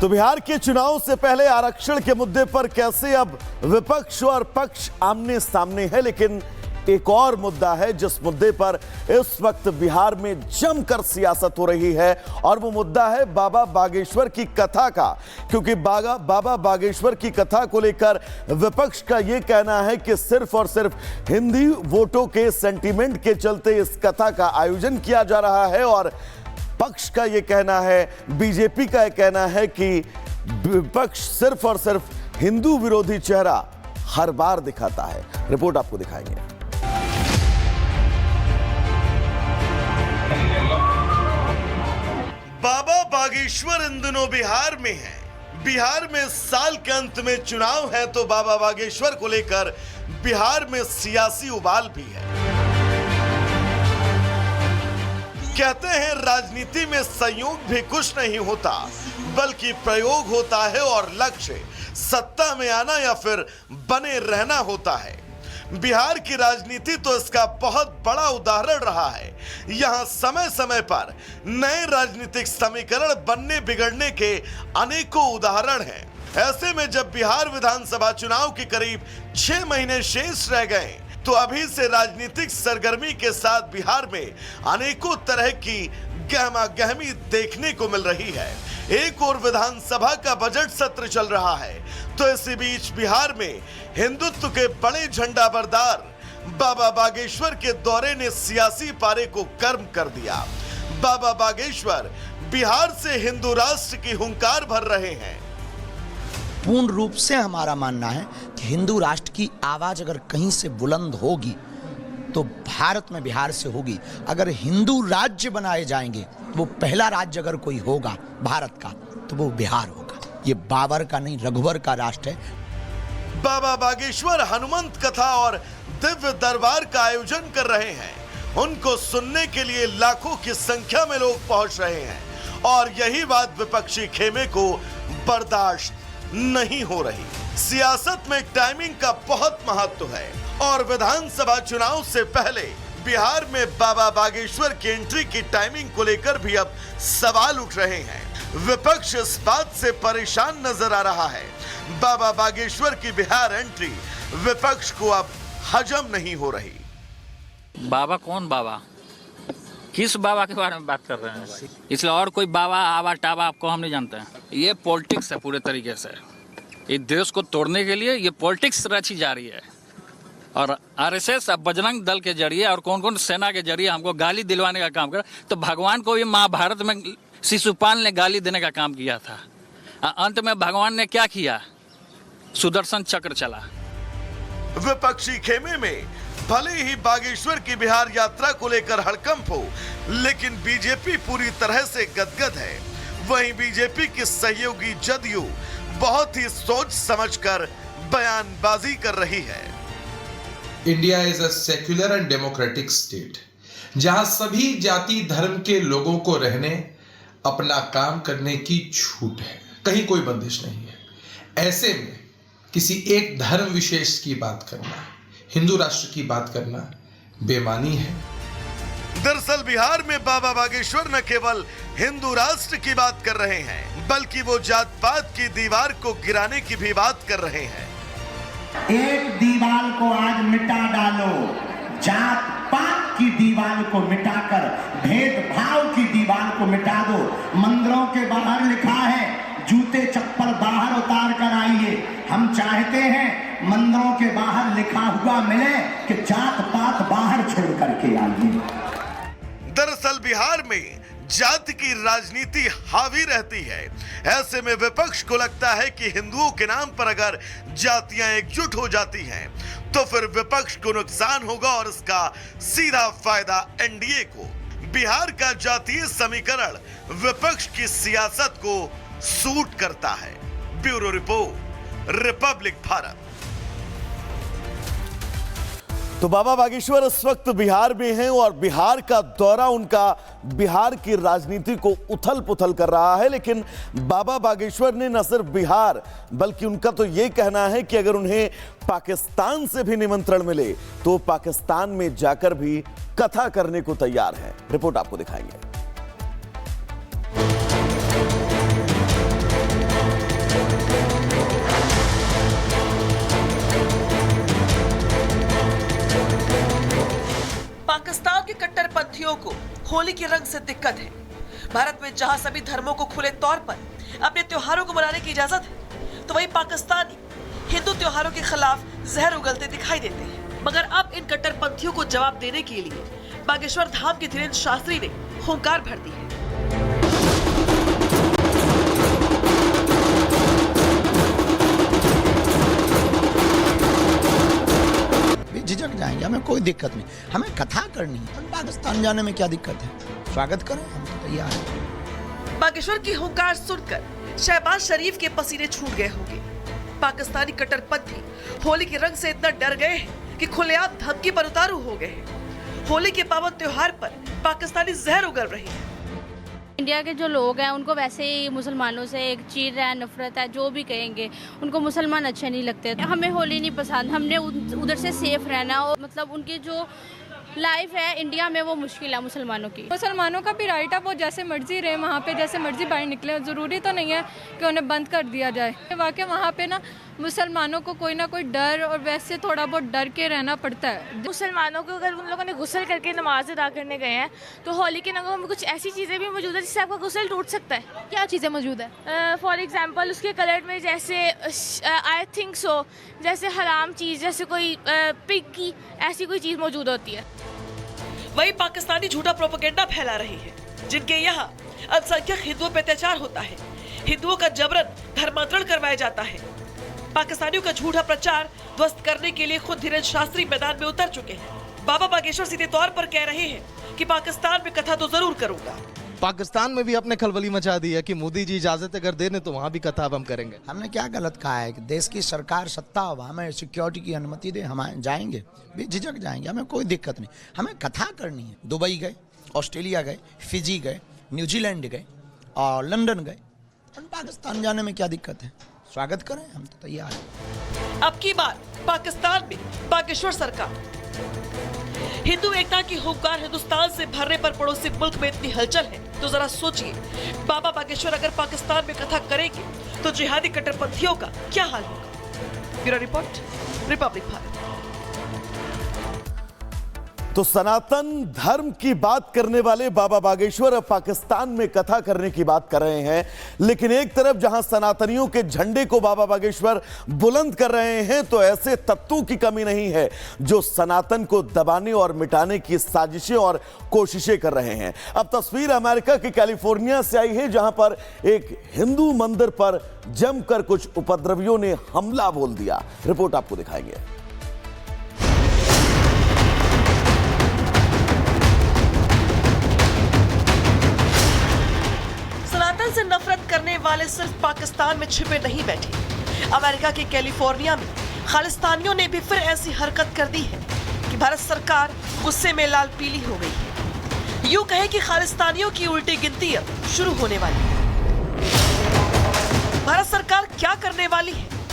तो बिहार के चुनाव से पहले आरक्षण के मुद्दे पर कैसे अब विपक्ष और पक्ष आमने सामने है, लेकिन एक और मुद्दा है जिस मुद्दे पर इस वक्त बिहार में जमकर सियासत हो रही है और वो मुद्दा है बाबा बागेश्वर की कथा का। क्योंकि बाबा बागेश्वर की कथा को लेकर विपक्ष का यह कहना है कि सिर्फ और सिर्फ हिंदी वोटों के सेंटीमेंट के चलते इस कथा का आयोजन किया जा रहा है, और पक्ष का यह कहना है, बीजेपी का यह कहना है कि विपक्ष सिर्फ और सिर्फ हिंदू विरोधी चेहरा हर बार दिखाता है। रिपोर्ट आपको दिखाएंगे। बाबा बागेश्वर इन दिनों बिहार में है। बिहार में साल के अंत में चुनाव है, तो बाबा बागेश्वर को लेकर बिहार में सियासी उबाल भी है। कहते हैं राजनीति में संयोग भी कुछ नहीं होता, बल्कि प्रयोग होता है और लक्ष्य सत्ता में आना या फिर बने रहना होता है। बिहार की राजनीति तो इसका बहुत बड़ा उदाहरण रहा है। यहां समय समय पर नए राजनीतिक समीकरण बनने बिगड़ने के अनेकों उदाहरण हैं। ऐसे में जब बिहार विधानसभा चुनाव के करीब 6 महीने शेष रह गए, तो अभी से राजनीतिक सरगर्मी के साथ बिहार में अनेकों तरह की गहमा गहमी देखने को मिल रही है। एक और विधानसभा का बजट सत्र चल रहा है, तो इसी बीच बिहार में हिंदुत्व के बड़े झंडा बरदार बाबा बागेश्वर के दौरे ने सियासी पारे को गर्म कर दिया। बाबा बागेश्वर बिहार से हिंदू राष्ट्र की हुंकार भर रहे हैं। पूर्ण रूप से हमारा मानना है कि हिंदू राष्ट्र की आवाज अगर कहीं से बुलंद होगी तो भारत में बिहार से होगी। अगर हिंदू राज्य बनाए जाएंगे, वो पहला राज्य अगर कोई होगा भारत का तो वो बिहार होगा। ये बाबर का नहीं, रघुवर का राष्ट्र है। बाबा बागेश्वर हनुमंत कथा और दिव्य दरबार का आयोजन कर रहे हैं। उनको सुनने के लिए लाखों की संख्या में लोग पहुंच रहे हैं, और यही बात विपक्षी खेमे को बर्दाश्त नहीं हो रही। सियासत में टाइमिंग का बहुत महत्व है, और विधानसभा चुनाव से पहले बिहार में बाबा बागेश्वर की एंट्री की टाइमिंग को लेकर भी अब सवाल उठ रहे हैं। विपक्ष इस बात से परेशान नजर आ रहा है। बाबा बागेश्वर की बिहार एंट्री विपक्ष को अब हजम नहीं हो रही। बाबा कौन बाबा? किस बाबा के बारे में बात कर रहे हैं? इसलिए और कोई बाबा आवा टावा आपको हम नहीं जानते हैं। ये पॉलिटिक्स है पूरे तरीके से। इस देश को तोड़ने के लिए ये पॉलिटिक्स रची जा रही है, और आरएसएस अब बजरंग दल के जरिए और कौन कौन सेना के जरिए हमको गाली दिलवाने का काम कर। तो भगवान को भी महाभारत में शिशुपाल ने गाली देने का काम किया था। अंत में भगवान ने क्या किया? सुदर्शन चक्र चला। विपक्षी खेमे में भले ही बागेश्वर की बिहार यात्रा को लेकर हड़कंप हो, लेकिन बीजेपी पूरी तरह से गदगद है। वहीं बीजेपी की सहयोगी जदयू बहुत ही सोच समझकर बयानबाजी कर रही है। India is a secular and democratic state, जहां सभी जाति धर्म के लोगों को रहने, अपना काम करने की छूट है। कहीं कोई बंदिश नहीं है। ऐसे में किसी एक धर्म विशेष की बात करना, हिंदू राष्ट्र की बात करना बेमानी है। दरअसल बिहार में बाबा बागेश्वर न केवल हिंदू राष्ट्र की बात कर रहे हैं, बल्कि वो जात पात की दीवार को गिराने की भी बात कर रहे हैं। एक दीवार को आज मिटा डालो, जात पात की दीवार को मिटाकर भेदभाव की दीवार को मिटा दो। मंदिरों के बाहर लिखा है जूते चप्पल बाहर उतार कर आइए। हम चाहते हैं मंदिरों के बाहर लिखा हुआ मिले कि जात पात बाहर छोड़ करके आइए। दरअसल बिहार में जाति की राजनीति हावी रहती है। ऐसे में विपक्ष को लगता है कि हिंदुओं के नाम पर अगर जातियां एकजुट हो जाती हैं, तो फिर विपक्ष को नुकसान होगा, और इसका सीधा फायदा एनडीए को। बिहार का जातीय समीकरण विपक्ष की सियासत को सूट करता है। Bureau report, Republic Bharat. तो बाबा बागेश्वर इस वक्त बिहार में हैं, और बिहार का दौरा उनका बिहार की राजनीति को उथल पुथल कर रहा है। लेकिन बाबा बागेश्वर ने न सिर्फ बिहार, बल्कि उनका तो यह कहना है कि अगर उन्हें पाकिस्तान से भी निमंत्रण मिले तो पाकिस्तान में जाकर भी कथा करने को तैयार है। रिपोर्ट आपको दिखाएंगे। होली के रंग से दिक्कत है। भारत में जहां सभी धर्मों को खुले तौर पर अपने त्योहारों को मनाने की इजाजत है, तो वहीं पाकिस्तानी हिंदू त्योहारों के खिलाफ जहर उगलते दिखाई देते हैं। मगर अब इन कट्टरपंथियों को जवाब देने के लिए बागेश्वर धाम के धीरेन्द्र शास्त्री ने हुंकार भर दी है। झिझक जाएंगे, हमें कोई दिक्कत नहीं, हमें कथा करनी है। हम पाकिस्तान जाने में क्या दिक्कत है? स्वागत करें, हम तो तैयार हैं। बागेश्वर की हुंकार सुनकर शहबाज शरीफ के पसीने छूट गए होंगे। पाकिस्तानी कट्टरपंथी होली के रंग से इतना डर गए हैं कि खुलेआम धमकी पर उतारू हो गए हैं। होली के पावन त्योहार पर पाकिस्तानी जहर उगल रहे हैं। इंडिया के जो लोग हैं उनको वैसे ही मुसलमानों से एक चीर है, नफरत है, जो भी कहेंगे, उनको मुसलमान अच्छे नहीं लगते। हमें होली नहीं पसंद, हमने उधर से सेफ रहना, और मतलब उनकी जो लाइफ है इंडिया में वो मुश्किल है मुसलमानों की। मुसलमानों का भी राइट है, वो जैसे मर्जी रहे वहाँ पे, जैसे मर्जी बाहर निकले। ज़रूरी तो नहीं है कि उन्हें बंद कर दिया जाए। वाकई वहाँ पे ना मुसलमानों को कोई ना कोई डर, और वैसे थोड़ा बहुत डर के रहना पड़ता है। मुसलमानों को अगर उन लोगों ने गुस्ल करके नमाज अदा करने गए हैं, तो होली के रंगों में कुछ ऐसी चीज़ें भी मौजूद है जिससे आपका गुस्ल टूट सकता है। क्या चीज़ें मौजूद है? फॉर एग्जांपल उसके कलर में जैसे आई थिंक सो जैसे हराम चीज़, जैसे कोई पिग की ऐसी कोई चीज़ मौजूद होती है। वही पाकिस्तानी झूठा प्रोपेगेंडा फैला रहे हैं, जिनके यहाँ अल्पसंख्यक हिंदुओं पर अत्याचार होता है, हिंदुओं का जबरन धर्मांतरण करवाया जाता है। पाकिस्तानियों का झूठा प्रचार ध्वस्त करने के लिए खुद धीरेन्द्र शास्त्री मैदान में उतर चुके हैं। बाबा बागेश्वर सीधे तौर पर कह रहे हैं कि पाकिस्तान में कथा तो जरूर करूंगा। पाकिस्तान में भी अपने खलबली मचा दी है कि मोदी जी इजाजत अगर देने तो वहाँ भी कथा अब हम करेंगे। हमने क्या गलत कहा है कि देश की सरकार सत्ता हो, हमें सिक्योरिटी की अनुमति दे, हम जाएंगे, झिझक जाएंगे, हमें कोई दिक्कत नहीं, हमें कथा करनी है। दुबई गए, ऑस्ट्रेलिया गए, फिजी गए, न्यूजीलैंड गए और लंदन गए, पाकिस्तान जाने में क्या दिक्कत है? स्वागत करें, हम तो तैयार हैं। अब की बार पाकिस्तान में बागेश्वर सरकार। हिंदू एकता की हुंकार हिंदुस्तान से भरने पर पड़ोसी मुल्क में इतनी हलचल है, तो जरा सोचिए, बाबा बागेश्वर अगर पाकिस्तान में कथा करेंगे तो जिहादी कट्टरपंथियों का क्या हाल होगा? Bureau report, Republic Bharat. तो सनातन धर्म की बात करने वाले बाबा बागेश्वर अब पाकिस्तान में कथा करने की बात कर रहे हैं। लेकिन एक तरफ जहां सनातनियों के झंडे को बाबा बागेश्वर बुलंद कर रहे हैं, तो ऐसे तत्वों की कमी नहीं है जो सनातन को दबाने और मिटाने की साजिशें और कोशिशें कर रहे हैं। अब तस्वीर अमेरिका के कैलिफोर्निया से आई है, जहां पर एक हिंदू मंदिर पर जमकर कुछ उपद्रवियों ने हमला बोल दिया। रिपोर्ट आपको दिखाएंगे। सनातन से नफरत करने वाले सिर्फ पाकिस्तान में छिपे नहीं बैठे। अमेरिका के कैलिफोर्निया में खालिस्तानियों ने भी फिर ऐसी हरकत कर दी है कि भारत सरकार गुस्से में लाल पीली हो गई है। यूं कहे कि खालिस्तानियों की उल्टी गिनती अब शुरू होने वाली है। भारत सरकार क्या करने वाली है,